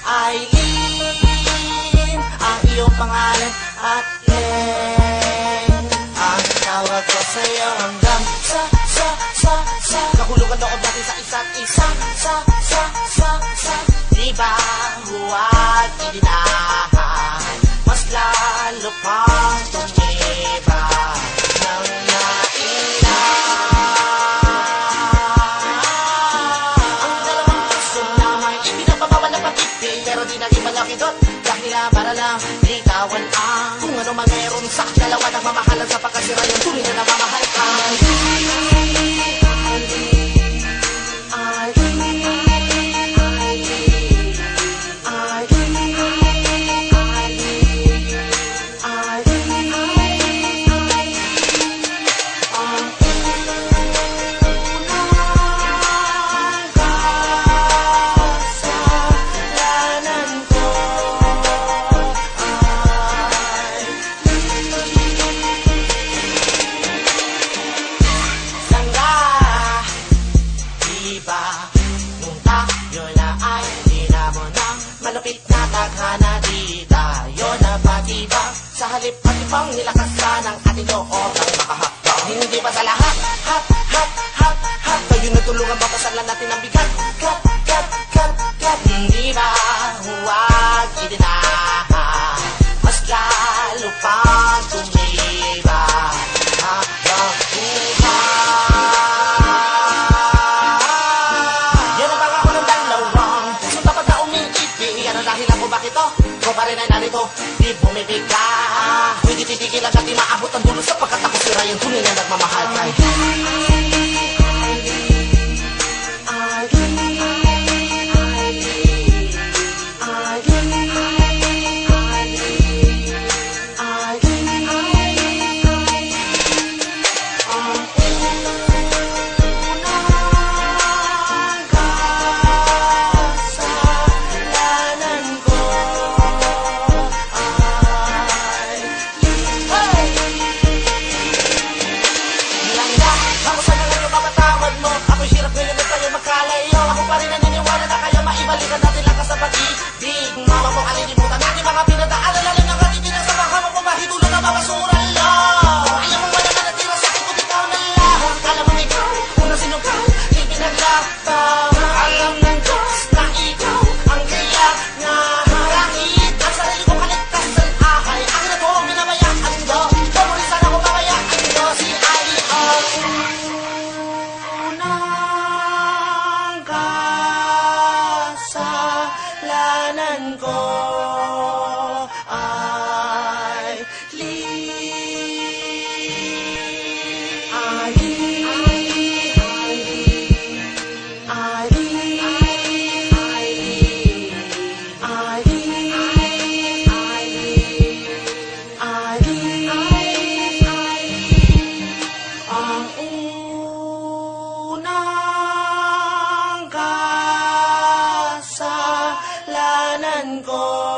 Aileen, ang iyong pangalan at Len. Ang tawag ko sa'yo hanggang sa kahulugan loob natin sa isa't isa. Di ba huwag idinahan, mas lalo pang tumiba ng nailan. Ang dalawang puso na may ipinagbabawal na pag-ibig, pero di naging malakidot dahil para lang ligawan ang kung ano man meron sa dalawa nagmamahalan sa pagkasira yung tunay na namamahal ka. Nung tayo na ay di na mo nang malupit na taghana, di tayo na patiba. Sa halip at ibang nilakasan ang ating loob ang makahakbang. Hindi ba sa lahat, hap kayo natulungan mapasalan natin ang bigat. Kat, hindi ba huwag idinahan, mas lalo pang tumiba habang buhay. Bakit to? Ko pa rin ay narito, di bumibigla. Hindi titigilan at di maabot ang dulo sapagkat ako sira yung tunay na nagmamahal kay ko ay ang unang kasalanan ko.